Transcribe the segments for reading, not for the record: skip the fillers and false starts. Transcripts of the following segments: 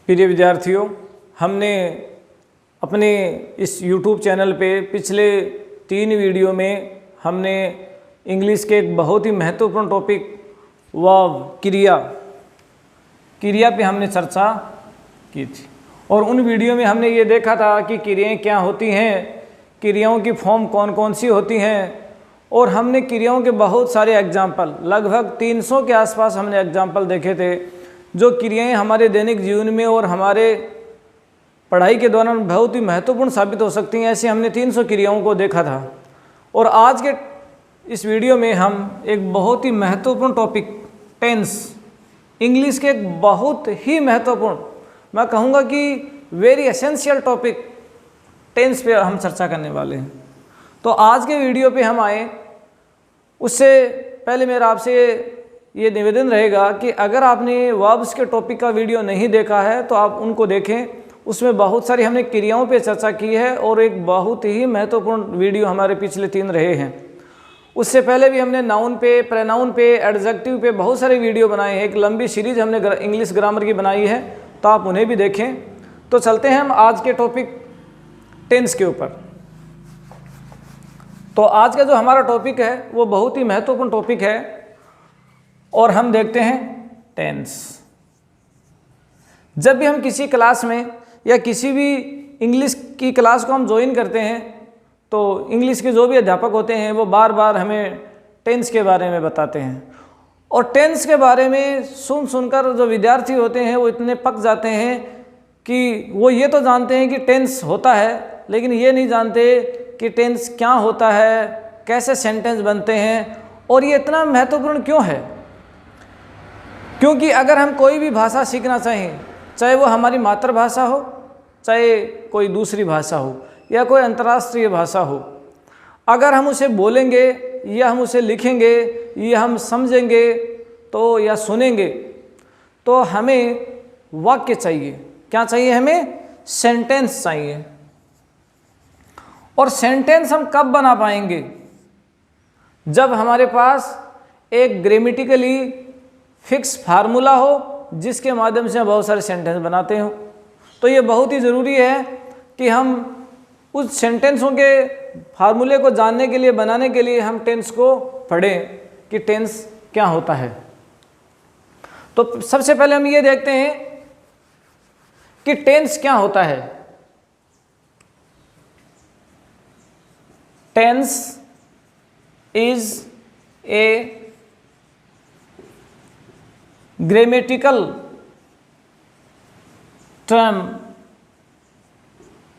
प्रिय विद्यार्थियों, हमने अपने इस YouTube चैनल पे पिछले 3 वीडियो में हमने इंग्लिश के एक बहुत ही महत्वपूर्ण टॉपिक वर्ब क्रिया पे हमने चर्चा की थी। और उन वीडियो में हमने ये देखा था कि क्रियाएं क्या होती हैं, क्रियाओं की फॉर्म कौन कौन सी होती हैं, और हमने क्रियाओं के बहुत सारे एग्जाम्पल, लगभग 300 के आसपास हमने एग्जाम्पल देखे थे, जो क्रियाएं हमारे दैनिक जीवन में और हमारे पढ़ाई के दौरान बहुत ही महत्वपूर्ण साबित हो सकती हैं। ऐसे हमने 300 क्रियाओं को देखा था। और आज के इस वीडियो में हम एक बहुत ही महत्वपूर्ण टॉपिक टेंस, इंग्लिश के एक बहुत ही महत्वपूर्ण, मैं कहूँगा कि वेरी एसेंशियल टॉपिक टेंस पे हम चर्चा करने वाले हैं। तो आज के वीडियो पे हम आए, उससे पहले मेरा आपसे ये निवेदन रहेगा कि अगर आपने वर्ब्स के टॉपिक का वीडियो नहीं देखा है तो आप उनको देखें। उसमें बहुत सारी हमने क्रियाओं पे चर्चा की है और एक बहुत ही महत्वपूर्ण वीडियो हमारे पिछले 3 रहे हैं। उससे पहले भी हमने नाउन पे, प्रोनाउन पे, एडजेक्टिव पे बहुत सारे वीडियो बनाए हैं। एक लंबी सीरीज हमने इंग्लिश ग्रामर की बनाई है, तो आप उन्हें भी देखें। तो चलते हैं हम आज के टॉपिक टेंस के ऊपर। तो आज का जो हमारा टॉपिक है वो बहुत ही महत्वपूर्ण टॉपिक है और हम देखते हैं टेंस। जब भी हम किसी क्लास में या किसी भी इंग्लिश की क्लास को हम ज्वाइन करते हैं तो इंग्लिश के जो भी अध्यापक होते हैं वो बार बार हमें टेंस के बारे में बताते हैं। और टेंस के बारे में सुनकर जो विद्यार्थी होते हैं वो इतने पक जाते हैं कि वो ये तो जानते हैं कि टेंस होता है, लेकिन ये नहीं जानते कि टेंस क्या होता है, कैसे सेंटेंस बनते हैं और ये इतना महत्वपूर्ण क्यों है। क्योंकि अगर हम कोई भी भाषा सीखना चाहें, चाहे वो हमारी मातृभाषा हो, चाहे कोई दूसरी भाषा हो या कोई अंतर्राष्ट्रीय भाषा हो, अगर हम उसे बोलेंगे या हम उसे लिखेंगे या हम समझेंगे तो या सुनेंगे तो हमें वाक्य चाहिए। क्या चाहिए? हमें सेंटेंस चाहिए। और सेंटेंस हम कब बना पाएंगे? जब हमारे पास एक ग्रामेटिकली फिक्स फार्मूला हो जिसके माध्यम से हम बहुत सारे सेंटेंस बनाते हो। तो ये बहुत ही ज़रूरी है कि हम उस सेंटेंसों के फार्मूले को जानने के लिए, बनाने के लिए हम टेंस को पढ़ें कि टेंस क्या होता है। तो सबसे पहले हम ये देखते हैं कि टेंस क्या होता है। Tense is a grammatical term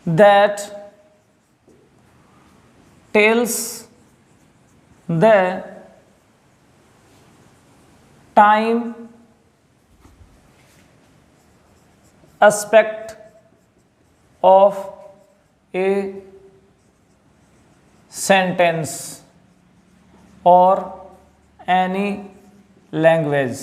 that tells the time aspect of a sentence or any language.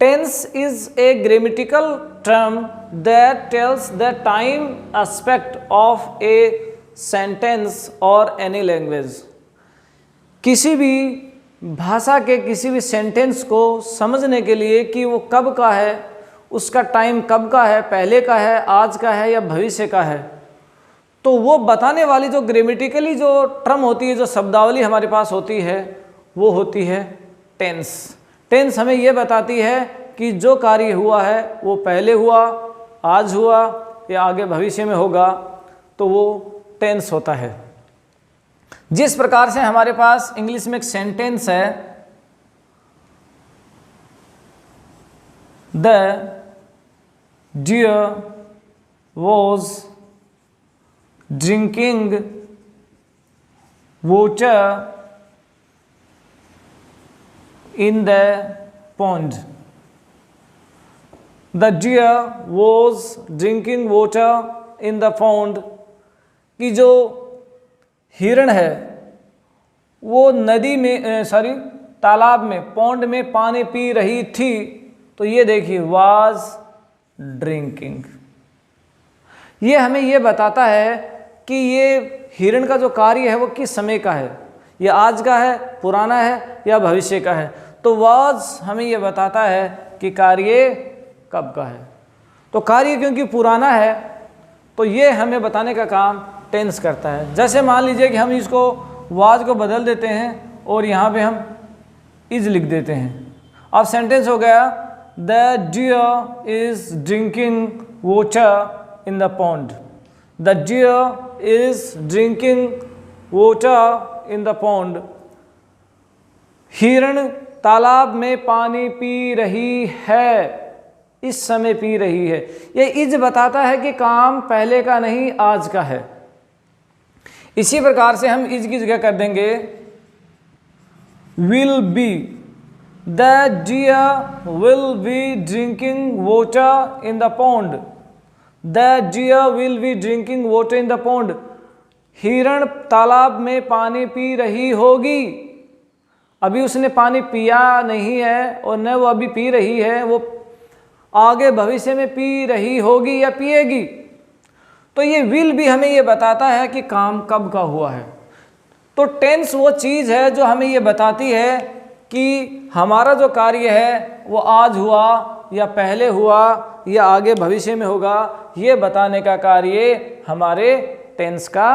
Tense is a grammatical term that tells the time aspect of a sentence or any language. किसी भी भाषा के किसी भी sentence को समझने के लिए कि वो कब का है, उसका टाइम कब का है, पहले का है, आज का है या भविष्य का है, तो वो बताने वाली जो ग्रामेटिकली जो टर्म होती है, जो शब्दावली हमारे पास होती है, वो होती है टेंस। टेंस हमें ये बताती है कि जो कार्य हुआ है वो पहले हुआ, आज हुआ या आगे भविष्य में होगा, तो वो टेंस होता है। जिस प्रकार से हमारे पास इंग्लिश में एक सेंटेंस है, the deer was drinking water in the pond. The deer was drinking water in the pond. कि जो हिरण है वो नदी में तालाब में, पॉन्ड में पानी पी रही थी। तो ये देखिए was drinking। ये हमें ये बताता है कि ये हिरण का जो कार्य है वो किस समय का है, ये आज का है, पुराना है या भविष्य का है। तो वाज हमें ये बताता है कि कार्य कब का है। तो कार्य क्योंकि पुराना है तो ये हमें बताने का काम टेंस करता है। जैसे मान लीजिए कि हम इसको वाज को बदल देते हैं और यहाँ पे हम इज लिख देते हैं। अब सेंटेंस हो गया the deer is drinking water in the pond. The deer is drinking water in the pond. हिरण तालाब में पानी पी रही है, इस समय पी रही है। ये इज बताता है कि काम पहले का नहीं आज का है। इसी प्रकार से हम इज की जगह कर देंगे will be. The deer will be drinking water in the pond. The deer will be drinking water in the pond. हिरण तालाब में पानी पी रही होगी। अभी उसने पानी पिया नहीं है और न वो अभी पी रही है, वो आगे भविष्य में पी रही होगी या पिएगी। तो ये विल भी हमें ये बताता है कि काम कब का हुआ है। तो टेंस वो चीज़ है जो हमें ये बताती है कि हमारा जो कार्य है वो आज हुआ या पहले हुआ या आगे भविष्य में होगा, ये बताने का कार्य हमारे टेंस का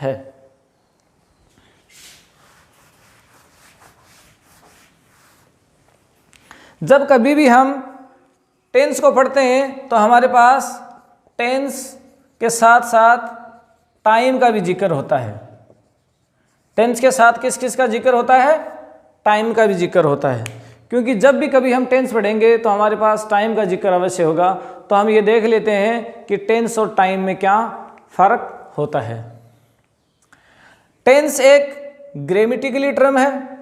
है। जब कभी भी हम टेंस को पढ़ते हैं तो हमारे पास टेंस के साथ साथ टाइम का भी जिक्र होता है। टेंस के साथ किस किस का जिक्र होता है? टाइम का भी जिक्र होता है। क्योंकि जब भी कभी हम टेंस पढ़ेंगे तो हमारे पास टाइम का जिक्र अवश्य होगा। तो हम ये देख लेते हैं कि टेंस और टाइम में क्या फ़र्क होता है। टेंस एक ग्रामेटिकली टर्म है।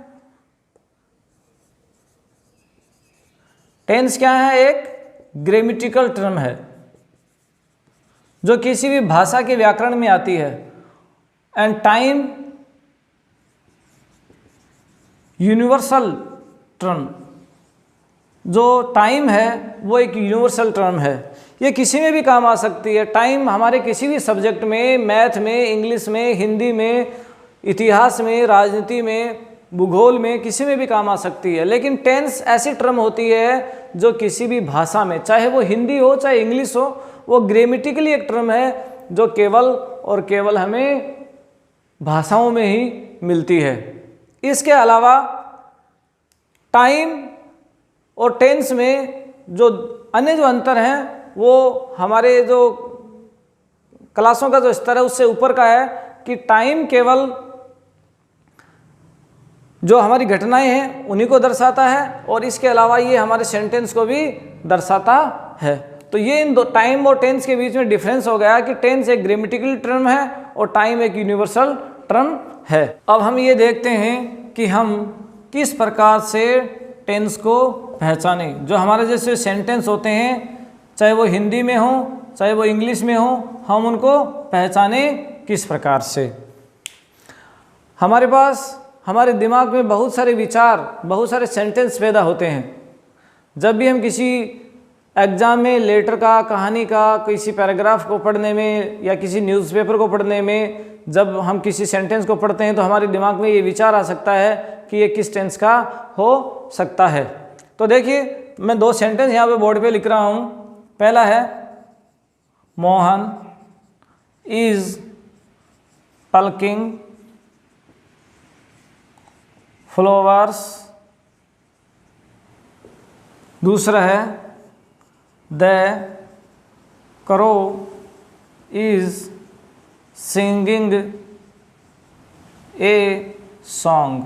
टेंस क्या है? एक ग्रामेटिकल टर्म है जो किसी भी भाषा के व्याकरण में आती है। And time universal term. जो टाइम है वो एक यूनिवर्सल टर्म है, ये किसी में भी काम आ सकती है। टाइम हमारे किसी भी सब्जेक्ट में, मैथ में, इंग्लिश में, हिंदी में, इतिहास में, राजनीति में, भूगोल में, किसी में भी काम आ सकती है। लेकिन टेंस ऐसी टर्म होती है जो किसी भी भाषा में, चाहे वो हिंदी हो चाहे इंग्लिश हो, वो ग्रामेटिकली एक टर्म है जो केवल और केवल हमें भाषाओं में ही मिलती है। इसके अलावा टाइम और टेंस में जो अन्य जो अंतर हैं वो हमारे जो क्लासों का जो स्तर है उससे ऊपर का है कि टाइम केवल जो हमारी घटनाएं हैं उन्हीं को दर्शाता है और इसके अलावा ये हमारे सेंटेंस को भी दर्शाता है। तो ये इन दो टाइम और टेंस के बीच में डिफरेंस हो गया कि टेंस एक ग्रामेटिकल टर्म है और टाइम एक यूनिवर्सल टर्म है। अब हम ये देखते हैं कि हम किस प्रकार से टेंस को पहचाने। जो हमारे जैसे सेंटेंस होते हैं, चाहे वो हिंदी में हो चाहे वो इंग्लिश में हो, हम उनको पहचाने किस प्रकार से। हमारे पास हमारे दिमाग में बहुत सारे विचार, बहुत सारे सेंटेंस पैदा होते हैं। जब भी हम किसी एग्ज़ाम में लेटर का, कहानी का, किसी पैराग्राफ को पढ़ने में या किसी न्यूज़पेपर को पढ़ने में जब हम किसी सेंटेंस को पढ़ते हैं तो हमारे दिमाग में ये विचार आ सकता है कि ये किस टेंस का हो सकता है। तो देखिए मैं दो सेंटेंस यहाँ पे बोर्ड पे लिख रहा हूँ। पहला है मोहन इज पल्किंग फ्लावर्स। दूसरा है the crow is singing a song.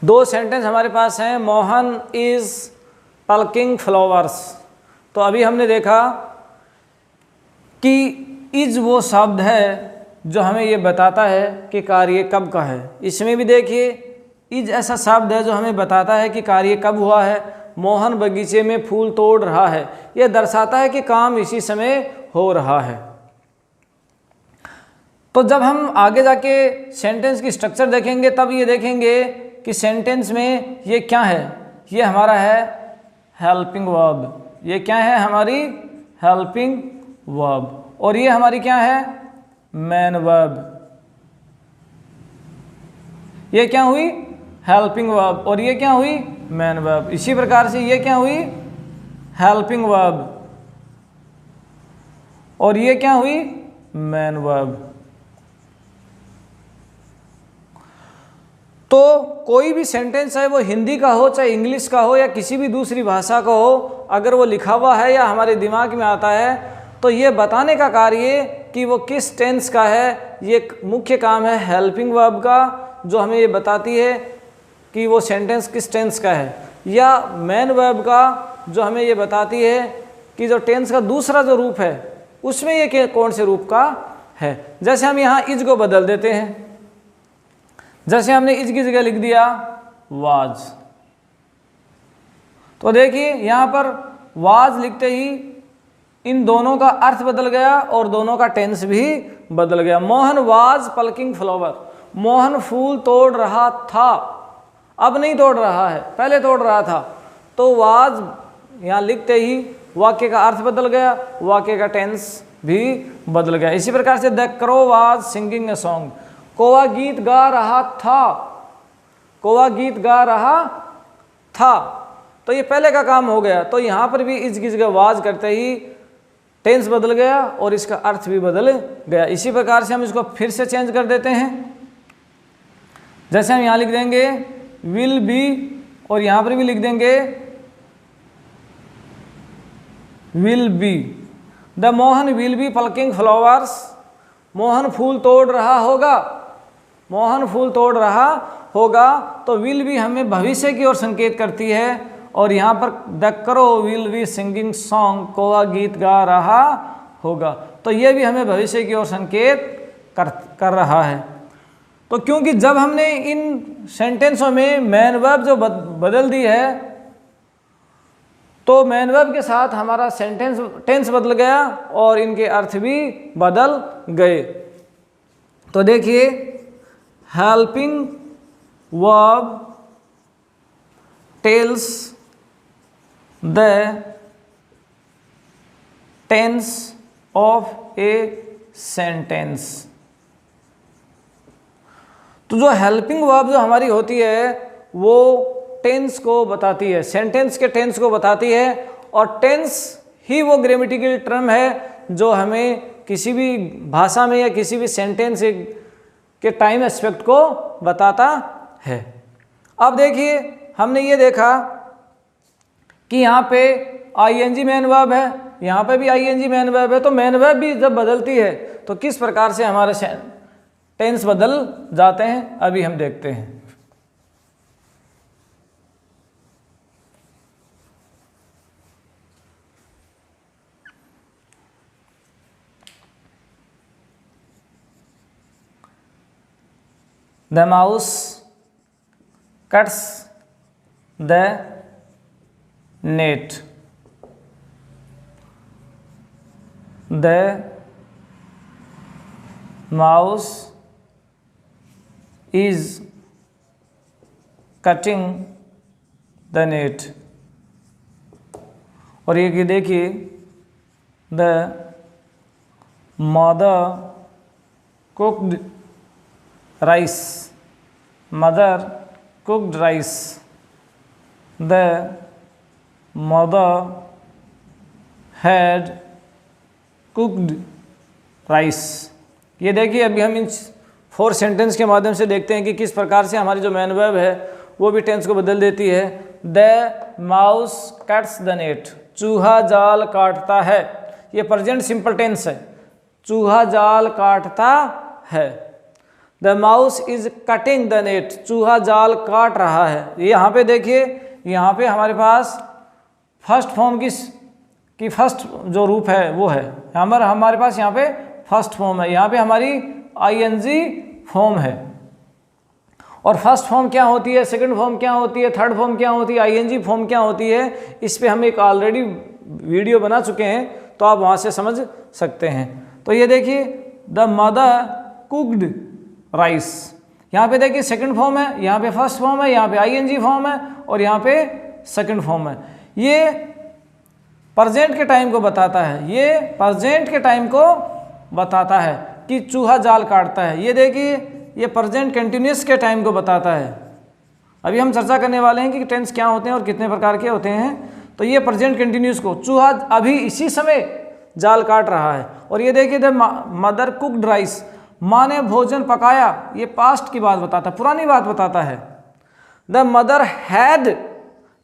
दो सेंटेंस हमारे पास हैं। Mohan is plucking flowers. तो अभी हमने देखा कि इज वो शब्द है जो हमें ये बताता है कि कार्य कब का है। इसमें भी देखिए इज ऐसा शब्द है जो हमें बताता है कि कार्य कब हुआ है। मोहन बगीचे में फूल तोड़ रहा है, यह दर्शाता है कि काम इसी समय हो रहा है। तो जब हम आगे जाके सेंटेंस की स्ट्रक्चर देखेंगे तब ये देखेंगे कि सेंटेंस में ये क्या है। ये हमारा है हेल्पिंग वर्ब। ये क्या है? हमारी हेल्पिंग वर्ब। और ये हमारी क्या है? Main verb. ये क्या हुई? हेल्पिंग वर्ब, और ये क्या हुई, मेन वर्ब। इसी प्रकार से ये क्या हुई, हेल्पिंग वर्ब, और ये क्या हुई, मेन वर्ब। तो कोई भी सेंटेंस है, वो हिंदी का हो चाहे इंग्लिश का हो या किसी भी दूसरी भाषा का हो, अगर वो लिखा हुआ है या हमारे दिमाग में आता है, तो ये बताने का कार्य कि वो किस टेंस का है, ये मुख्य काम है हेल्पिंग वर्ब का, जो हमें ये बताती है कि वो सेंटेंस किस टेंस का है, या मेन वर्ब का, जो हमें ये बताती है कि जो टेंस का दूसरा जो रूप है उसमें ये कौन से रूप का है। जैसे हम यहाँ इज को बदल देते हैं, जैसे हमने इज की जगह लिख दिया वाज, तो देखिए यहाँ पर वाज लिखते ही इन दोनों का अर्थ बदल गया और दोनों का टेंस भी बदल गया। मोहन वाज पल्किंग फ्लावर, मोहन फूल तोड़ रहा था, अब नहीं तोड़ रहा है, पहले तोड़ रहा था। तो वाज यहाँ लिखते ही वाक्य का अर्थ बदल गया, वाक्य का टेंस भी बदल गया। इसी प्रकार से the crow was singing a song, कौवा गीत गा रहा था, कौवा गीत गा रहा था, तो ये पहले का काम हो गया। तो यहाँ पर भी इस की जगह वाज करते ही टेंस बदल गया और इसका अर्थ भी बदल गया। इसी प्रकार से हम इसको फिर से चेंज कर देते हैं। जैसे हम यहाँ लिख देंगे विल बी, और यहाँ पर भी लिख देंगे will be. The Mohan will be plucking flowers, Mohan फूल तोड़ रहा होगा, मोहन फूल तोड़ रहा होगा। तो विल भी हमें भविष्य की ओर संकेत करती है, और यहाँ पर the crow will be singing song, कौवा गीत गा रहा होगा, तो ये भी हमें भविष्य की ओर संकेत कर रहा है। तो क्योंकि जब हमने इन सेंटेंसों में मेन वर्ब जो बदल दी है, तो मेन वर्ब के साथ हमारा टेंस बदल गया और इनके अर्थ भी बदल गए। तो देखिए helping verb tells the tense of a sentence. तो जो हेल्पिंग वर्ब जो हमारी होती है वो टेंस को बताती है, सेंटेंस के टेंस को बताती है, और टेंस ही वो ग्रामेटिकल टर्म है जो हमें किसी भी भाषा में या किसी भी सेंटेंस के टाइम एस्पेक्ट को बताता है। अब देखिए हमने ये देखा कि यहाँ पे आईएनजी मेन वर्ब है, यहाँ पे भी आईएनजी मेन वर्ब है, तो मेन वर्ब भी जब बदलती है तो किस प्रकार से हमारे टेंस बदल जाते हैं, अभी हम देखते हैं। The mouse cuts the net. The mouse is cutting the net. और ये देखिए the mother cooked rice, mother cooked rice, the mother had cooked rice। ये देखिए अभी हम इन 4 सेंटेंस के माध्यम से देखते हैं कि किस प्रकार से हमारी जो मेन वर्ब है वो भी टेंस को बदल देती है। The mouse cuts the net, चूहा जाल काटता है, ये प्रेजेंट सिंपल टेंस है, चूहा जाल काटता है। The mouse is cutting the net, चूहा जाल काट रहा है। ये यहाँ पे देखिए, यहाँ पे हमारे पास फर्स्ट फॉर्म की फर्स्ट जो रूप है वो है, हमारे पास यहाँ पे फर्स्ट फॉर्म है, यहाँ पे हमारी आईएनजी फॉर्म है। और फर्स्ट फॉर्म क्या होती है, सेकंड फॉर्म क्या होती है, थर्ड फॉर्म क्या होती है, आईएनजी फॉर्म क्या होती है, इस पे हम एक ऑलरेडी वीडियो बना चुके हैं, तो आप वहाँ से समझ सकते हैं। तो ये देखिए द मदर कुक्ड राइस, यहाँ पे देखिए सेकंड फॉर्म है, यहाँ पे फर्स्ट फॉर्म है, यहाँ पे आईएनजी फॉर्म है और यहाँ पे सेकंड फॉर्म है। ये प्रेजेंट के टाइम को बताता है, ये प्रेजेंट के टाइम को बताता है कि चूहा जाल काटता है। ये देखिए ये प्रेजेंट कंटिन्यूस के टाइम को बताता है, अभी हम चर्चा करने वाले हैं कि टेंस क्या होते हैं और कितने प्रकार के होते हैं। तो ये प्रेजेंट कंटिन्यूस को चूहा अभी इसी समय जाल काट रहा है। और ये देखिए द मदर कुक्ड राइस, माँ ने भोजन पकाया, ये पास्ट की बात बताता है, पुरानी बात बताता है। द मदर हैड,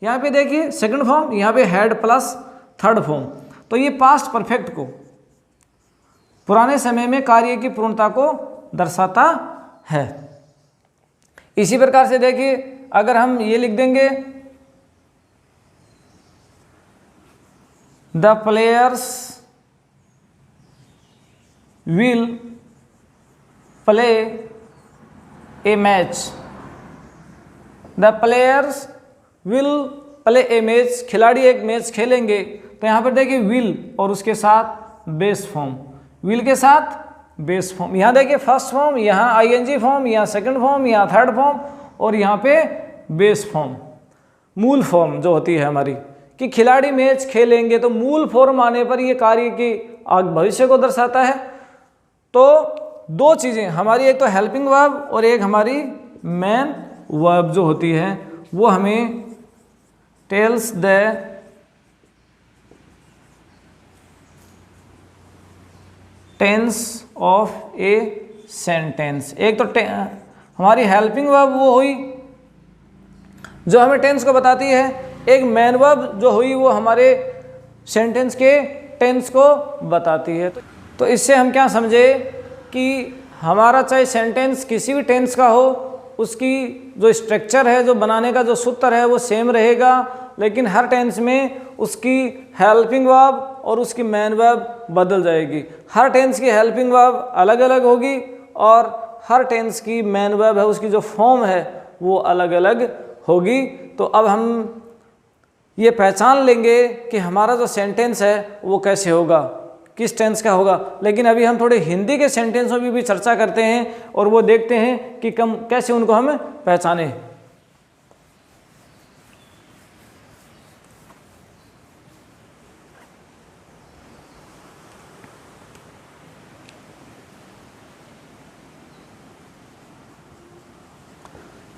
यहाँ पे देखिए सेकंड फॉर्म, यहाँ पे हैड प्लस थर्ड फॉर्म, तो ये पास्ट परफेक्ट को, पुराने समय में कार्य की पूर्णता को दर्शाता है। इसी प्रकार से देखिए अगर हम ये लिख देंगे the players will play A match, the players will play A match, खिलाड़ी एक मैच खेलेंगे। तो यहाँ पर देखिए विल और उसके साथ बेस फॉर्म, विल के साथ बेस फॉर्म, यहाँ देखिए फर्स्ट फॉर्म, यहाँ आईएनजी फॉर्म, यहाँ सेकंड फॉर्म, यहाँ थर्ड फॉर्म और यहाँ पे बेस फॉर्म, मूल फॉर्म जो होती है हमारी कि खिलाड़ी मैच खेलेंगे। तो मूल फॉर्म आने पर ये कार्य की भविष्य को दर्शाता है। तो दो चीज़ें हमारी, एक तो हेल्पिंग वर्ब और एक हमारी मेन वर्ब जो होती है वो हमें tells the tense of a sentence. एक तो हमारी हेल्पिंग वर्ब वो हुई जो हमें टेंस को बताती है, एक मेन वर्ब जो हुई वो हमारे सेंटेंस के टेंस को बताती है। तो इससे हम क्या समझे कि हमारा चाहे सेंटेंस किसी भी टेंस का हो, उसकी जो स्ट्रक्चर है, जो बनाने का जो सूत्र है वो सेम रहेगा, लेकिन हर टेंस में उसकी हेल्पिंग वर्ब और उसकी मेन वर्ब बदल जाएगी। हर टेंस की हेल्पिंग वर्ब अलग अलग होगी और हर टेंस की मेन वर्ब है, उसकी जो फॉर्म है वो अलग अलग होगी। तो अब हम ये पहचान लेंगे कि हमारा जो सेंटेंस है वो कैसे होगा, किस टेंस का होगा। लेकिन अभी हम थोड़े हिंदी के सेंटेंसों की भी चर्चा करते हैं और वो देखते हैं कि कैसे उनको हम पहचाने।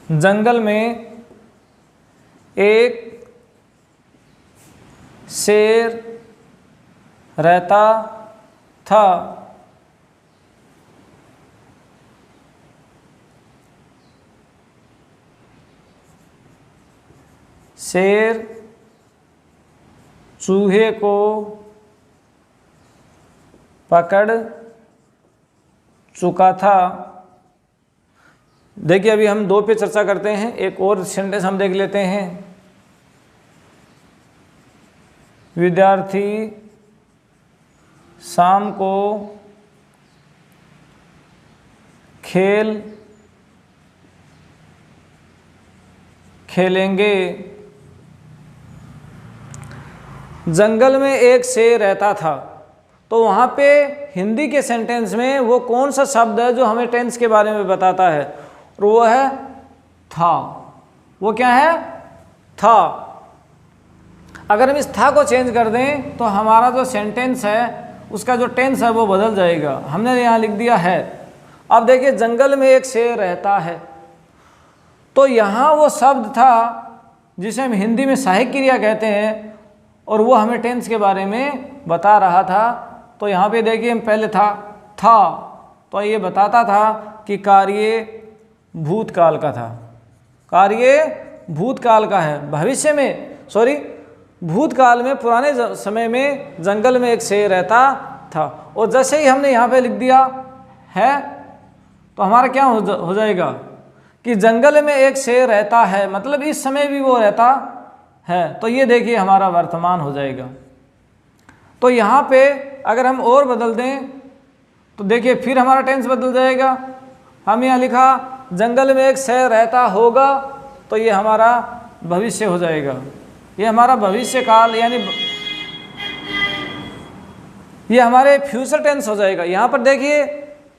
जंगल में एक शेर रहता था। शेर चूहे को पकड़ चुका था। देखिए अभी हम दो पे चर्चा करते हैं, एक और सेंटेंस हम देख लेते हैं। विद्यार्थी शाम को खेल खेलेंगे। जंगल में एक शेर रहता था, तो वहाँ पे हिंदी के सेंटेंस में वो कौन सा शब्द है जो हमें टेंस के बारे में बताता है, और वो है था। वो क्या है? था। अगर हम इस था को चेंज कर दें तो हमारा जो सेंटेंस है उसका जो टेंस है वो बदल जाएगा। हमने यहाँ लिख दिया है। अब देखिए जंगल में एक शेर रहता है, तो यहाँ वो शब्द था जिसे हम हिंदी में सहायक क्रिया कहते हैं और वो हमें टेंस के बारे में बता रहा था। तो यहाँ पे देखिए हम पहले था तो ये बताता था कि कार्य भूतकाल का था, कार्य भूतकाल का है। भविष्य में भूतकाल में पुराने समय में जंगल में एक शेर रहता था, और जैसे ही हमने यहाँ पे लिख दिया है तो हमारा क्या हो जाएगा कि जंगल में एक शेर रहता है, मतलब इस समय भी वो रहता है। तो ये देखिए हमारा वर्तमान हो जाएगा। तो यहाँ पे अगर हम और बदल दें तो देखिए फिर हमारा टेंस बदल जाएगा। हम यहाँ लिखा जंगल में एक शेर रहता होगा, तो ये हमारा भविष्य हो जाएगा। ये हमारा भविष्य काल यानी ये हमारे फ्यूचर टेंस हो जाएगा। यहाँ पर देखिए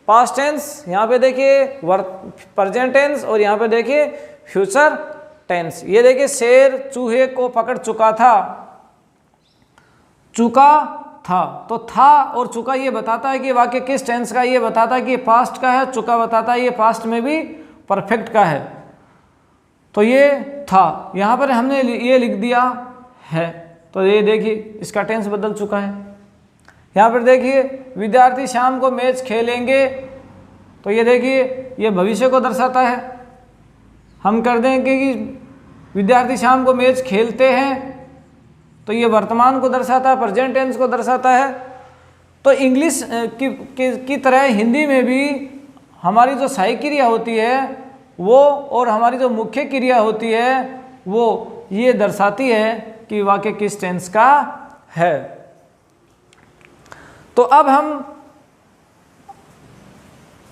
पास्ट टेंस, यहाँ पे देखिए प्रेजेंट टेंस और यहाँ पे देखिए फ्यूचर टेंस। ये देखिए शेर चूहे को पकड़ चुका था, चुका था। तो था और चुका ये बताता है कि वाक्य किस टेंस का, ये बताता है कि पास्ट का है। चुका बताता है ये पास्ट में भी परफेक्ट का है। तो ये था, यहाँ पर हमने ये लिख दिया है, तो ये देखिए इसका टेंस बदल चुका है। यहाँ पर देखिए विद्यार्थी शाम को मैच खेलेंगे, तो ये देखिए ये भविष्य को दर्शाता है। हम कर देंगे कि विद्यार्थी शाम को मैच खेलते हैं, तो ये वर्तमान को दर्शाता है, प्रेजेंट टेंस को दर्शाता है। तो इंग्लिश की तरह हिंदी में भी हमारी जो सहायक क्रिया होती है वो और हमारी जो मुख्य क्रिया होती है वो ये दर्शाती है कि वाक्य किस टेंस का है। तो अब हम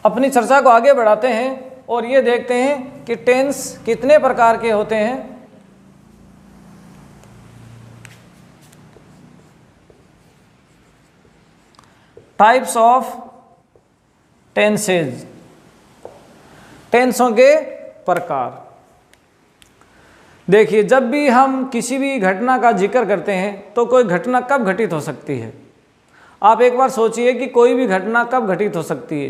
अपनी चर्चा को आगे बढ़ाते हैं और ये देखते हैं कि टेंस कितने प्रकार के होते हैं। टाइप्स ऑफ टेंसेज, टेंसों के प्रकार। देखिए जब भी हम किसी भी घटना का जिक्र करते हैं तो कोई घटना कब घटित हो सकती है। आप एक बार सोचिए कि कोई भी घटना कब घटित हो सकती है।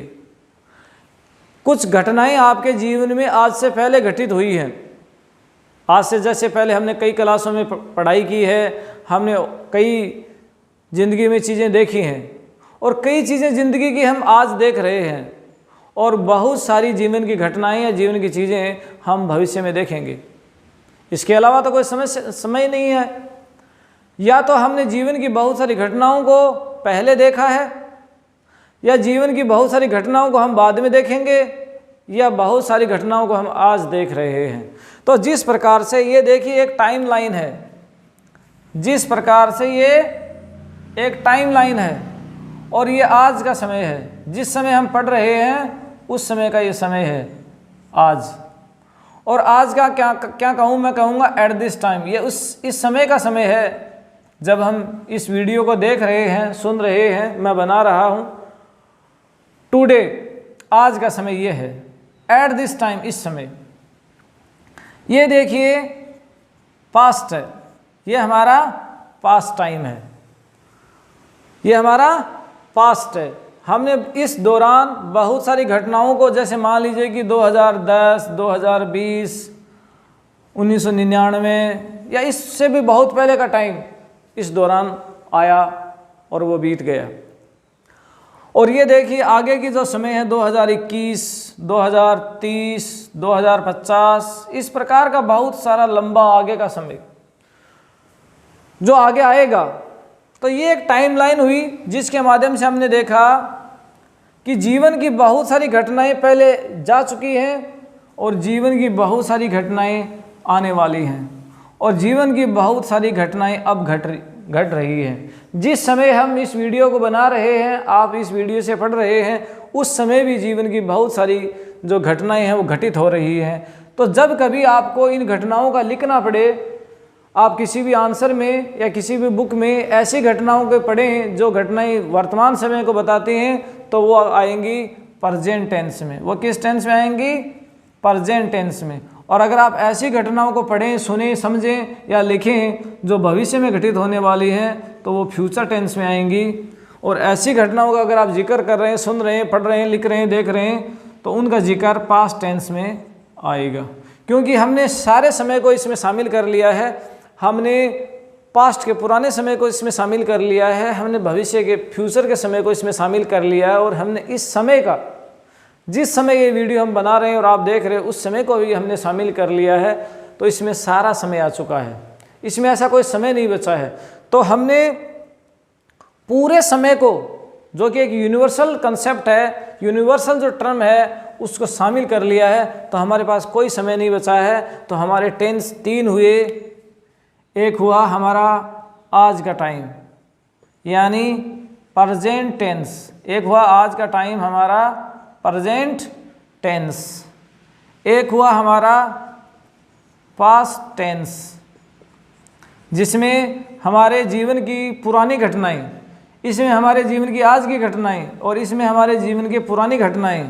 कुछ घटनाएं आपके जीवन में आज से पहले घटित हुई हैं। आज से जैसे पहले हमने कई क्लासों में पढ़ाई की है, हमने कई ज़िंदगी में चीज़ें देखी हैं और कई चीज़ें ज़िंदगी की हम आज देख रहे हैं और बहुत सारी जीवन की घटनाएं या जीवन की चीज़ें हम भविष्य में देखेंगे। इसके अलावा तो कोई समय नहीं है। या तो हमने जीवन की बहुत सारी घटनाओं को पहले देखा है या जीवन की बहुत सारी घटनाओं को हम बाद में देखेंगे या बहुत सारी घटनाओं को हम आज देख रहे हैं। तो जिस प्रकार से ये देखिए एक टाइम लाइन है, जिस प्रकार से ये एक टाइम लाइन है और ये आज का समय है, जिस समय हम पढ़ रहे हैं उस समय का ये समय है आज। और आज का क्या कहूँ, मैं कहूँगा एट दिस टाइम, ये इस समय का समय है जब हम इस वीडियो को देख रहे हैं, सुन रहे हैं, मैं बना रहा हूँ। टुडे, आज का समय ये है, एट दिस टाइम, इस समय। ये देखिए पास्ट है, ये हमारा पास्ट टाइम है, ये हमारा पास्ट है। हमने इस दौरान बहुत सारी घटनाओं को, जैसे मान लीजिए कि 2010, 2020, 1999 या इससे भी बहुत पहले का टाइम इस दौरान आया और वो बीत गया। और ये देखिए आगे की जो समय है 2021, 2030, 2050, इस प्रकार का बहुत सारा लंबा आगे का समय जो आगे आएगा। तो ये एक टाइमलाइन हुई जिसके माध्यम से हमने देखा कि जीवन की बहुत सारी घटनाएं पहले जा चुकी हैं और जीवन की बहुत सारी घटनाएं आने वाली हैं और जीवन की बहुत सारी घटनाएं अब घट रही हैं। जिस समय हम इस वीडियो को बना रहे हैं, आप इस वीडियो से पढ़ रहे हैं, उस समय भी जीवन की बहुत सारी जो घटनाएं हैं वो घटित हो रही हैं। तो जब कभी आपको इन घटनाओं का लिखना पड़े, आप किसी भी आंसर में या किसी भी बुक में ऐसी घटनाओं को पढ़ें जो घटनाएं वर्तमान समय को बताती हैं, तो वो आएंगी प्रेजेंट टेंस में। वो किस टेंस में आएंगी? प्रेजेंट टेंस में। और अगर आप ऐसी घटनाओं को पढ़ें, सुनें, समझें या लिखें जो भविष्य में घटित होने वाली हैं, तो वो फ्यूचर टेंस में आएंगी। और ऐसी घटनाओं का अगर आप जिक्र कर रहे हैं, सुन रहे हैं, पढ़ रहे हैं, लिख रहे हैं, देख रहे हैं, तो उनका जिक्र पास्ट टेंस में आएगा, क्योंकि हमने सारे समय को इसमें शामिल कर लिया है। हमने पास्ट के पुराने समय को इसमें शामिल कर लिया है, हमने भविष्य के फ्यूचर के समय को इसमें शामिल कर लिया है और हमने इस समय का, जिस समय ये वीडियो हम बना रहे हैं और आप देख रहे हैं, उस समय को भी हमने शामिल कर लिया है। तो इसमें सारा समय आ चुका है, इसमें ऐसा कोई समय नहीं बचा है। तो हमने पूरे समय को, जो कि एक यूनिवर्सल कंसेप्ट है, यूनिवर्सल जो टर्म है, उसको शामिल कर लिया है। तो हमारे पास कोई समय नहीं बचा है। तो हमारे टेंस 3 हुए। एक हुआ हमारा आज का टाइम यानी प्रेजेंट टेंस, एक हुआ आज का टाइम हमारा प्रेजेंट टेंस, एक हुआ हमारा पास्ट टेंस जिसमें हमारे जीवन की पुरानी घटनाएं, इसमें हमारे जीवन की आज की घटनाएं और इसमें हमारे जीवन की पुरानी घटनाएं,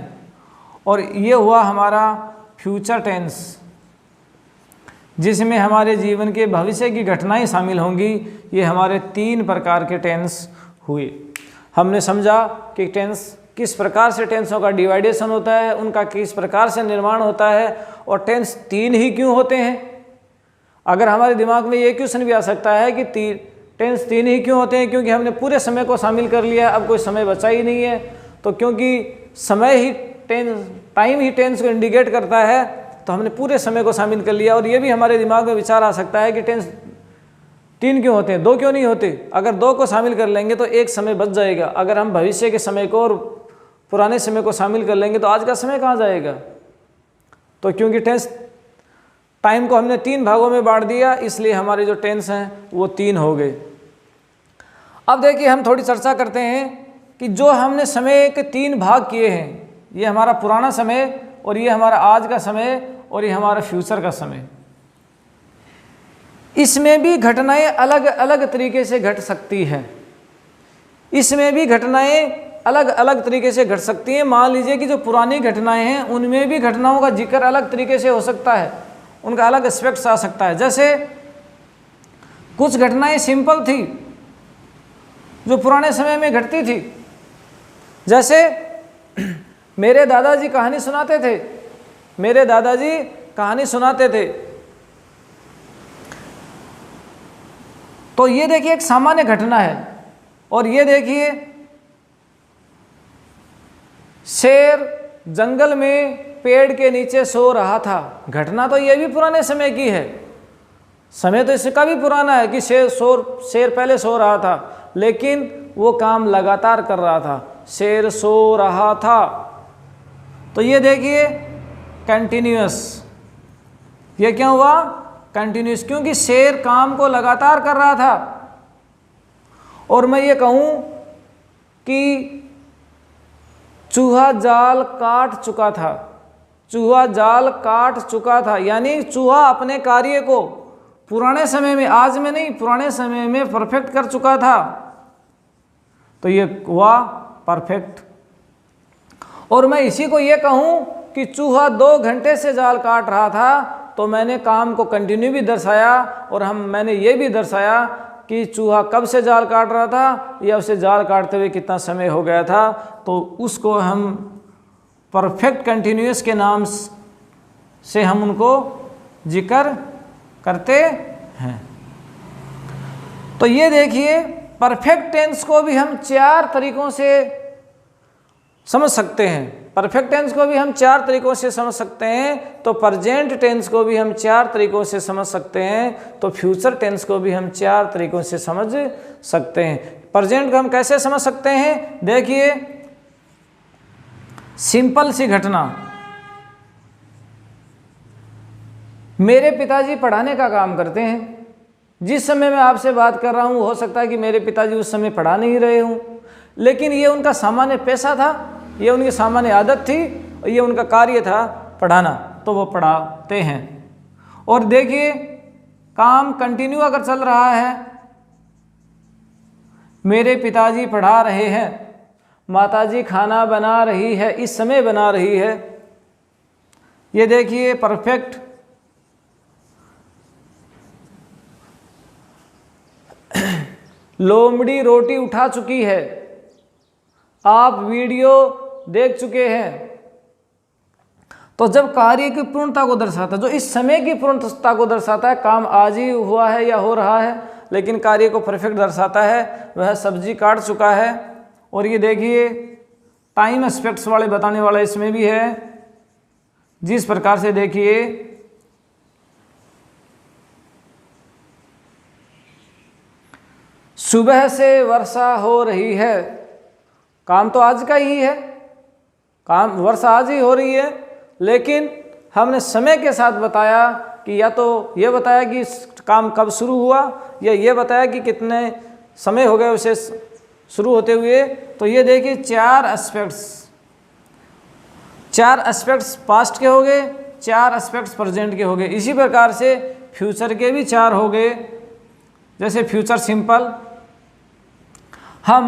और ये हुआ हमारा फ्यूचर टेंस जिसमें हमारे जीवन के भविष्य की घटनाएं शामिल होंगी। ये हमारे 3 प्रकार के टेंस हुए। हमने समझा कि टेंस किस प्रकार से टेंसों का डिवाइडेशन होता है, उनका किस प्रकार से निर्माण होता है, और टेंस 3 ही क्यों होते हैं। अगर हमारे दिमाग में ये क्वेश्चन भी आ सकता है कि टेंस 3 ही क्यों होते हैं, क्योंकि हमने पूरे समय को शामिल कर लिया, अब कोई समय बचा ही नहीं है। तो क्योंकि समय ही टाइम ही टेंस को इंडिकेट करता है, तो हमने पूरे समय को शामिल कर लिया। और ये भी हमारे दिमाग में विचार आ सकता है कि टेंस 3 क्यों होते हैं, 2 क्यों नहीं होते। अगर 2 को शामिल कर लेंगे तो एक समय बच जाएगा। अगर हम भविष्य के समय को और पुराने समय को शामिल कर लेंगे तो आज का समय कहाँ जाएगा। तो क्योंकि टेंस टाइम को हमने 3 भागों में बांट दिया, इसलिए हमारे जो टेंस हैं वो 3 हो गए। अब देखिए हम थोड़ी चर्चा करते हैं कि जो हमने समय के 3 भाग किए हैं, ये हमारा पुराना समय, और ये हमारा आज का समय, और ये हमारा फ्यूचर का समय। इसमें भी घटनाएं अलग अलग तरीके से घट सकती हैं। इसमें भी घटनाएं अलग अलग तरीके से घट सकती हैं। मान लीजिए कि जो पुरानी घटनाएं हैं उनमें भी घटनाओं का जिक्र अलग तरीके से हो सकता है, उनका अलग एस्पेक्ट्स आ सकता है। जैसे कुछ घटनाएं सिंपल थी जो पुराने समय में घटती थी। जैसे मेरे दादाजी कहानी सुनाते थे, मेरे दादाजी कहानी सुनाते थे। तो ये देखिए एक सामान्य घटना है। और ये देखिए शेर जंगल में पेड़ के नीचे सो रहा था। घटना तो ये भी पुराने समय की है, समय तो इसका भी पुराना है कि शेर पहले सो रहा था, लेकिन वो काम लगातार कर रहा था। शेर सो रहा था, तो ये देखिए कंटिन्यूअस। ये क्या हुआ, कंटिन्यूअस, क्योंकि शेर काम को लगातार कर रहा था। और मैं ये कहूँ कि चूहा जाल काट चुका था, चूहा जाल काट चुका था, यानी चूहा अपने कार्य को पुराने समय में, आज में नहीं, पुराने समय में परफेक्ट कर चुका था। तो ये हुआ परफेक्ट। और मैं इसी को ये कहूँ कि चूहा 2 घंटे से जाल काट रहा था, तो मैंने काम को कंटिन्यू भी दर्शाया, और मैंने ये भी दर्शाया कि चूहा कब से जाल काट रहा था या उसे जाल काटते हुए कितना समय हो गया था। तो उसको हम परफेक्ट कंटिन्यूअस के नाम से हम उनको जिक्र करते हैं। तो ये देखिए परफेक्ट टेंस को भी हम 4 तरीकों से समझ सकते हैं। परफेक्ट टेंस को भी हम 4 तरीकों से समझ सकते हैं। तो प्रेजेंट टेंस को भी हम 4 तरीकों से समझ सकते हैं। तो फ्यूचर टेंस को भी हम 4 तरीकों से समझ सकते हैं। प्रेजेंट को हम कैसे समझ सकते हैं, देखिए सिंपल सी घटना, मेरे पिताजी पढ़ाने का काम करते हैं। जिस समय मैं आपसे बात कर रहा हूँ हो सकता है कि मेरे पिताजी उस समय पढ़ा नहीं रहे हों, लेकिन ये उनका सामान्य पेशा था, ये उनकी सामान्य आदत थी, और ये उनका कार्य था पढ़ाना, तो वो पढ़ाते हैं। और देखिए काम कंटिन्यू अगर चल रहा है, मेरे पिताजी पढ़ा रहे हैं, माताजी खाना बना रही है, इस समय बना रही है। ये देखिए परफेक्ट। लोमड़ी रोटी उठा चुकी है, आप वीडियो देख चुके हैं। तो जब कार्य की पूर्णता को दर्शाता है, जो इस समय की पूर्णता को दर्शाता है, काम आज ही हुआ है या हो रहा है, लेकिन कार्य को परफेक्ट दर्शाता है, वह सब्जी काट चुका है। और ये देखिए टाइम एस्पेक्ट्स वाले बताने वाला इसमें भी है। जिस प्रकार से देखिए सुबह से वर्षा हो रही है, काम तो आज का ही है, काम वर्षा आज ही हो रही है, लेकिन हमने समय के साथ बताया कि या तो ये बताया कि काम कब शुरू हुआ, या ये बताया कि कितने समय हो गए उसे शुरू होते हुए। तो ये देखिए 4 एस्पेक्ट्स पास्ट के हो गए, 4 एस्पेक्ट्स प्रेजेंट के हो गए। इसी प्रकार से फ्यूचर के भी 4 हो गए। जैसे फ्यूचर सिंपल, हम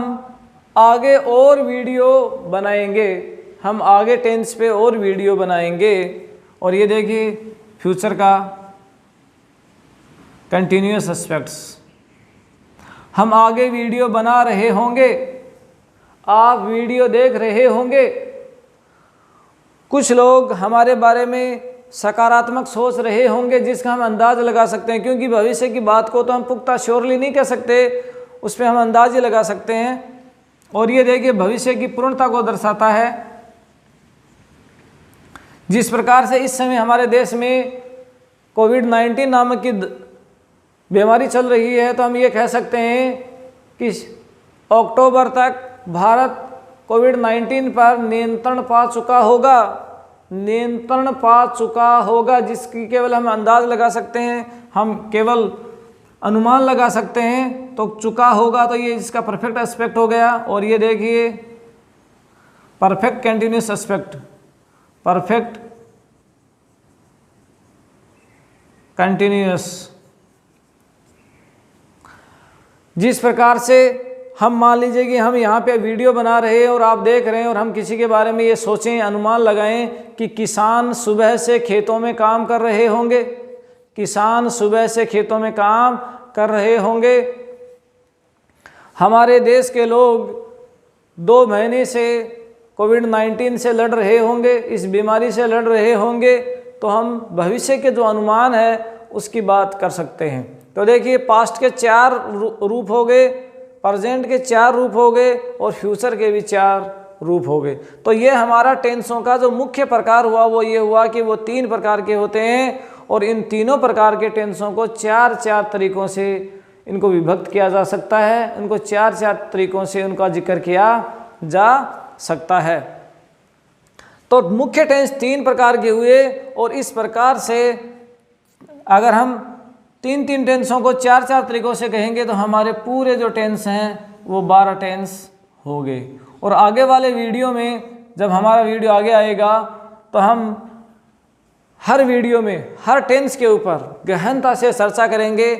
आगे और वीडियो बनाएंगे, हम आगे टेंस पे और वीडियो बनाएंगे। और ये देखिए फ्यूचर का कंटिन्यूअस एस्पेक्ट्स, हम आगे वीडियो बना रहे होंगे, आप वीडियो देख रहे होंगे। कुछ लोग हमारे बारे में सकारात्मक सोच रहे होंगे, जिसका हम अंदाज लगा सकते हैं, क्योंकि भविष्य की बात को तो हम पुख्ता श्योरली नहीं कह सकते, उस पर हम अंदाज ही लगा सकते हैं। और ये देखिए भविष्य की पूर्णता को दर्शाता है। जिस प्रकार से इस समय हमारे देश में कोविड-19 नामक की बीमारी चल रही है, तो हम ये कह सकते हैं कि अक्टूबर तक भारत कोविड-19 पर नियंत्रण पा चुका होगा, जिसकी केवल हम अंदाज लगा सकते हैं, हम केवल अनुमान लगा सकते हैं। तो चुका होगा तो ये इसका परफेक्ट एस्पेक्ट हो गया। और ये देखिए perfect continuous aspect, perfect continuous. जिस प्रकार से हम मान लीजिए कि हम यहाँ पे वीडियो बना रहे हैं और आप देख रहे हैं, और हम किसी के बारे में ये सोचें, अनुमान लगाएं कि किसान सुबह से खेतों में काम कर रहे होंगे, किसान सुबह से खेतों में काम कर रहे होंगे। हमारे देश के लोग 2 महीने से कोविड-19 से लड़ रहे होंगे, इस बीमारी से लड़ रहे होंगे, तो हम भविष्य के जो अनुमान है उसकी बात कर सकते हैं। तो देखिए पास्ट के 4 रूप हो गए, प्रेजेंट के 4 रूप हो गए, और फ्यूचर के भी 4 रूप हो गए। तो ये हमारा टेंसों का जो मुख्य प्रकार हुआ वो ये हुआ कि वो 3 प्रकार के होते हैं, और इन तीनों प्रकार के टेंसों को 4 तरीकों से इनको विभक्त किया जा सकता है, इनको 4 तरीकों से उनका जिक्र किया जा सकता है। तो मुख्य टेंस 3 प्रकार के हुए, और इस प्रकार से अगर हम 3 टेंसों को 4 तरीकों से कहेंगे तो हमारे पूरे जो टेंस हैं वो 12 टेंस हो गए। और आगे वाले वीडियो में जब हमारा वीडियो आगे आएगा तो हम हर वीडियो में हर टेंस के ऊपर गहनता से चर्चा करेंगे।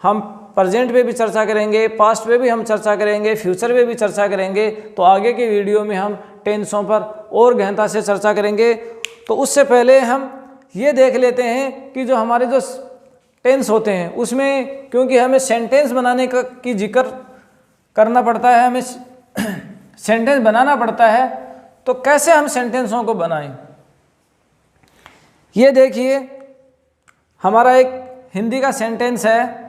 हम प्रेजेंट पे भी चर्चा करेंगे, पास्ट पे भी हम चर्चा करेंगे, फ्यूचर पे भी चर्चा करेंगे। तो आगे के वीडियो में हम टेंसों पर और गहनता से चर्चा करेंगे। तो उससे पहले हम ये देख लेते हैं कि जो हमारे जो टेंस होते हैं उसमें, क्योंकि हमें सेंटेंस बनाने का की जिक्र करना पड़ता है, हमें सेंटेंस बनाना पड़ता है, तो कैसे हम सेंटेंसों को बनाएं। ये देखिए हमारा एक हिंदी का सेंटेंस है,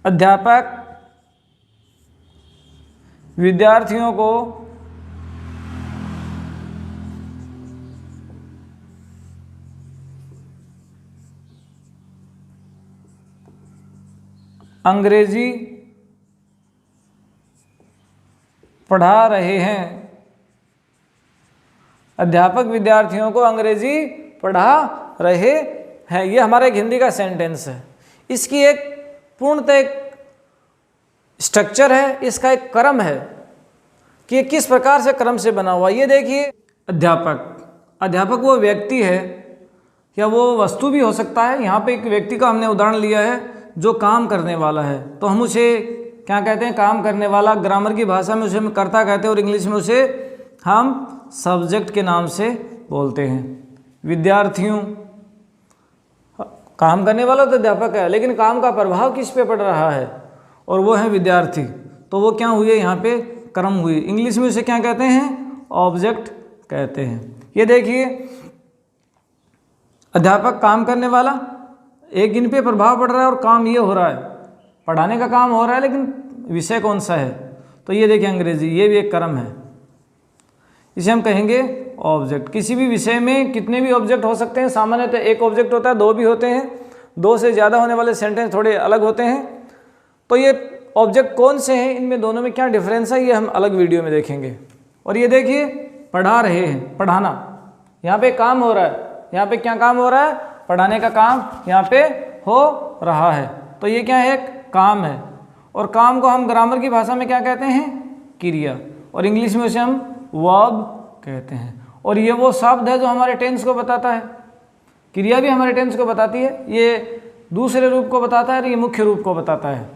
अध्यापक विद्यार्थियों को अंग्रेजी पढ़ा रहे हैं। अध्यापक विद्यार्थियों को अंग्रेजी पढ़ा रहे हैं। ये हमारा एक हिंदी का सेंटेंस है। इसकी एक पूर्णतः एक स्ट्रक्चर है, इसका एक क्रम है कि ये किस प्रकार से क्रम से बना हुआ। ये देखिए अध्यापक वो व्यक्ति है या वो वस्तु भी हो सकता है। यहाँ पे एक व्यक्ति का हमने उदाहरण लिया है जो काम करने वाला है, तो हम उसे क्या कहते हैं, काम करने वाला। ग्रामर की भाषा में उसे हम कर्ता कहते हैं और इंग्लिश में उसे हम सब्जेक्ट के नाम से बोलते हैं। विद्यार्थियों, काम करने वाला तो अध्यापक है, लेकिन काम का प्रभाव किस पे पड़ रहा है, और वो है विद्यार्थी। तो वो क्या हुए, यहाँ पे कर्म हुई। इंग्लिश में उसे क्या कहते हैं, ऑब्जेक्ट कहते हैं। ये देखिए अध्यापक काम करने वाला, एक इन पे प्रभाव पड़ रहा है और काम ये हो रहा है, पढ़ाने का काम हो रहा है, लेकिन विषय कौन सा है, तो ये देखिए अंग्रेजी, ये भी एक कर्म है। इसे हम कहेंगे ऑब्जेक्ट। किसी भी विषय में कितने भी ऑब्जेक्ट हो सकते हैं, सामान्यतः एक ऑब्जेक्ट होता है, 2 भी होते हैं, 2 से ज़्यादा होने वाले सेंटेंस थोड़े अलग होते हैं। तो ये ऑब्जेक्ट कौन से हैं, इनमें दोनों में क्या डिफरेंस है, ये हम अलग वीडियो में देखेंगे। और ये देखिए पढ़ा रहे हैं, पढ़ाना, यहाँ पे काम हो रहा है, यहाँ पे क्या काम हो रहा है, पढ़ाने का काम यहाँ पे हो रहा है। तो ये क्या है, एक काम है। और काम को हम ग्रामर की भाषा में क्या कहते हैं, क्रिया, और इंग्लिश में उसे हम वर्ब कहते हैं। और ये वो शब्द है जो हमारे टेंस को बताता है। क्रिया भी हमारे टेंस को बताती है, ये दूसरे रूप को बताता है और ये मुख्य रूप को बताता है।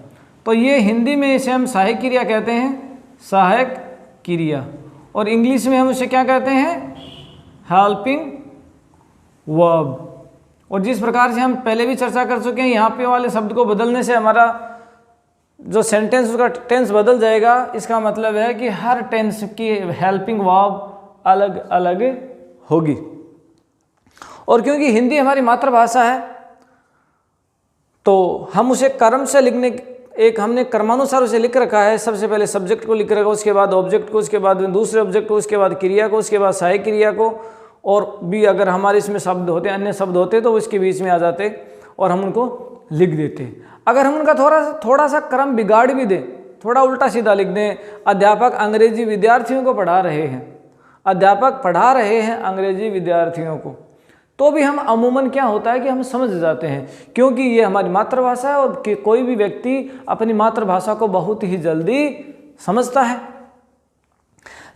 तो ये हिंदी में इसे हम सहायक क्रिया कहते हैं, सहायक क्रिया। और इंग्लिश में हम उसे क्या कहते हैं, हेल्पिंग वर्ब। और जिस प्रकार से हम पहले भी चर्चा कर चुके हैं, यहाँ पे वाले शब्द को बदलने से हमारा जो सेंटेंस उसका टेंस बदल जाएगा, इसका मतलब है कि हर टेंस की हेल्पिंग वर्ब अलग अलग होगी। और क्योंकि हिंदी हमारी मातृभाषा है तो हम उसे कर्म से लिखने, एक हमने कर्मानुसार उसे लिख रखा है। सबसे पहले सब्जेक्ट को लिख रखा, उसके बाद ऑब्जेक्ट को, उसके बाद दूसरे ऑब्जेक्ट को, उसके बाद क्रिया को, उसके बाद सहायक क्रिया को, और भी अगर हमारे इसमें शब्द होते, अन्य शब्द होते तो उसके बीच में आ जाते और हम उनको लिख देते। अगर हम उनका थोड़ा सा क्रम बिगाड़ भी दें, थोड़ा उल्टा सीधा लिख दें, अध्यापक अंग्रेजी विद्यार्थियों को पढ़ा रहे हैं, अध्यापक पढ़ा रहे हैं अंग्रेजी विद्यार्थियों को, तो भी हम अमूमन क्या होता है कि हम समझ जाते हैं, क्योंकि ये हमारी मातृभाषा है और कि कोई भी व्यक्ति अपनी मातृभाषा को बहुत ही जल्दी समझता है।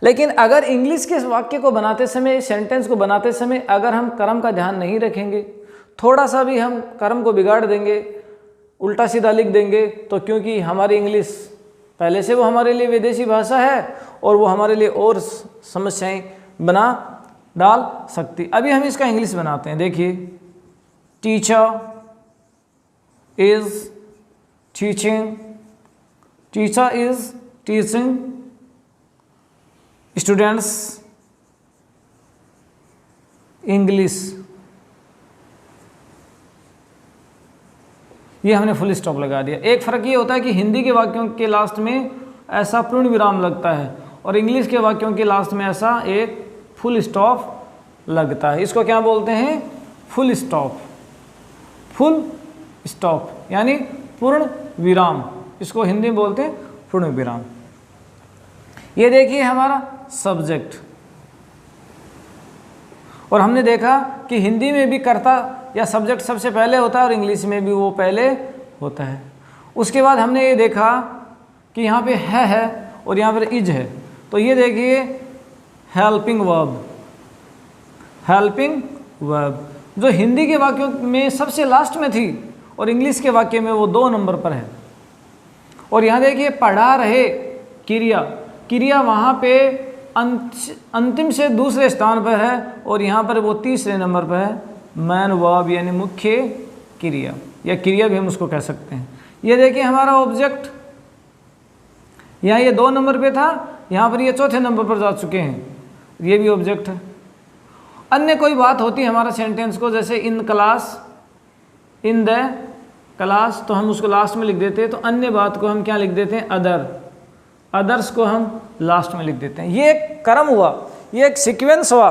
लेकिन अगर इंग्लिश के वाक्य को बनाते समय, सेंटेंस को बनाते समय अगर हम कर्म का ध्यान नहीं रखेंगे, थोड़ा सा भी हम कर्म को बिगाड़ देंगे, उल्टा सीधा लिख देंगे, तो क्योंकि हमारी इंग्लिश पहले से वो हमारे लिए विदेशी भाषा है और वो हमारे लिए और समस्याएं बना डाल सकती। अभी हम इसका इंग्लिश बनाते हैं। देखिए, teacher is teaching, teacher is teaching students English. ये हमने फुल स्टॉप लगा दिया। एक फ़र्क ये होता है कि हिंदी के वाक्यों के लास्ट में ऐसा पूर्ण विराम लगता है और इंग्लिश के वाक्यों के लास्ट में ऐसा एक फुल स्टॉप लगता है। इसको क्या बोलते हैं? Full stop. फुल स्टॉप यानी पूर्ण विराम, इसको हिंदी में बोलते हैं पूर्ण विराम। ये देखिए हमारा सब्जेक्ट, और हमने देखा कि हिंदी में भी कर्ता या सब्जेक्ट सबसे पहले होता है और इंग्लिश में भी वो पहले होता है। उसके बाद हमने ये देखा कि यहाँ पे है और यहाँ पर इज है, तो ये देखिए हेल्पिंग वर्ब, हेल्पिंग वर्ब जो हिंदी के वाक्यों में सबसे लास्ट में थी और इंग्लिश के वाक्य में वो 2 नंबर पर है। और यहाँ देखिए पढ़ा रहे क्रिया, क्रिया वहाँ पे अंतिम से दूसरे स्थान पर है और यहाँ पर वो तीसरे नंबर पर है, मैन वर्ब यानी मुख्य क्रिया या क्रिया भी हम उसको कह सकते हैं। ये देखिए हमारा ऑब्जेक्ट, यहाँ ये 2 नंबर पे था, यहाँ पर ये चौथे नंबर पर जा चुके हैं, ये भी ऑब्जेक्ट है। अन्य कोई बात होती है हमारा सेंटेंस को, जैसे in class, in the class, तो हम उसको लास्ट में लिख देते हैं। तो अन्य बात को हम क्या लिख देते हैं? अदर, अदर्स को हम लास्ट में लिख देते हैं। ये एक क्रम हुआ, ये एक सीक्वेंस हुआ,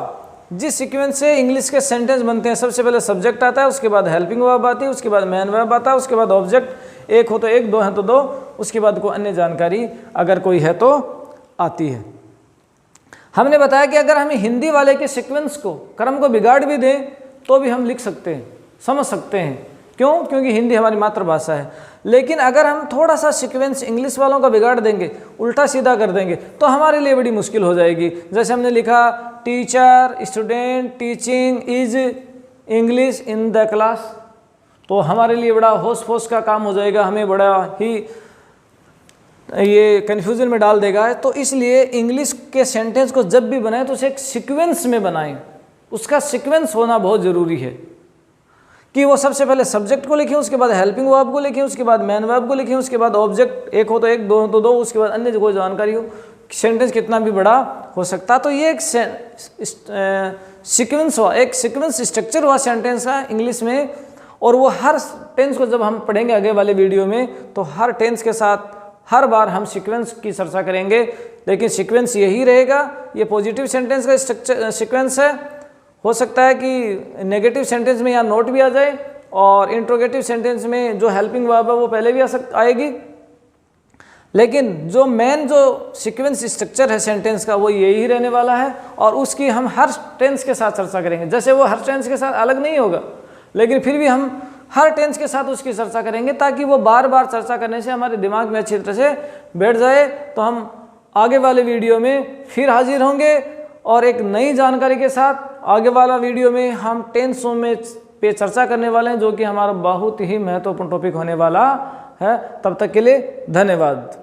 जिस सीक्वेंस से इंग्लिश के सेंटेंस बनते हैं। सबसे पहले सब्जेक्ट आता है, उसके बाद हेल्पिंग वर्ब आती है, उसके बाद मैन वर्ब आता है, उसके बाद ऑब्जेक्ट, एक हो तो एक, 2 है तो 2, उसके बाद कोई अन्य जानकारी अगर कोई है तो आती है। हमने बताया कि अगर हमें हिंदी वाले के सीक्वेंस को, क्रम को बिगाड़ भी दें तो भी हम लिख सकते हैं, समझ सकते हैं। क्यों? क्योंकि हिंदी हमारी मातृभाषा है। लेकिन अगर हम थोड़ा सा सीक्वेंस इंग्लिश वालों का बिगाड़ देंगे, उल्टा सीधा कर देंगे, तो हमारे लिए बड़ी मुश्किल हो जाएगी। जैसे हमने लिखा teacher, student, teaching is English in the class, तो हमारे लिए बड़ा होश फोश का काम हो जाएगा, हमें बड़ा ही ये कन्फ्यूजन में डाल देगा। तो इसलिए इंग्लिश के सेंटेंस को जब भी बनाएं तो उसे एक सीक्वेंस में बनाएं, उसका सीक्वेंस होना बहुत ज़रूरी है कि वो सबसे पहले सब्जेक्ट को लिखें, उसके बाद हेल्पिंग वर्ब को लिखें, उसके बाद मैन वर्ब को लिखें, उसके बाद ऑब्जेक्ट, एक हो तो एक, 2 हो तो 2, उसके बाद अन्य कोई जानकारी हो। सेंटेंस कितना भी बड़ा हो सकता, तो ये एक सीक्वेंस हुआ, एक सीक्वेंस स्ट्रक्चर हुआ सेंटेंस का इंग्लिश में। और वो हर टेंस को जब हम पढ़ेंगे आगे वाले वीडियो में, तो हर टेंस के साथ हर बार हम सीक्वेंस की चर्चा करेंगे। लेकिन सीक्वेंस यही रहेगा, ये पॉजिटिव सेंटेंस का स्ट्रक्चर सीक्वेंस है। हो सकता है कि नेगेटिव सेंटेंस में यहाँ नोट भी आ जाए और इंट्रोगेटिव सेंटेंस में जो हेल्पिंग वर्ब है वो पहले भी आएगी। लेकिन जो मेन जो सीक्वेंस स्ट्रक्चर है सेंटेंस का वो यही रहने वाला है और उसकी हम हर टेंस के साथ चर्चा करेंगे। जैसे वो हर टेंस के साथ अलग नहीं होगा, लेकिन फिर भी हम हर टेंस के साथ उसकी चर्चा करेंगे, ताकि वो बार बार चर्चा करने से हमारे दिमाग में अच्छी तरह से बैठ जाए। तो हम आगे वाले वीडियो में फिर हाजिर होंगे और एक नई जानकारी के साथ। आगे वाला वीडियो में हम टेंसों में पे चर्चा करने वाले हैं, जो कि हमारा बहुत ही महत्वपूर्ण टॉपिक होने वाला है। तब तक के लिए धन्यवाद।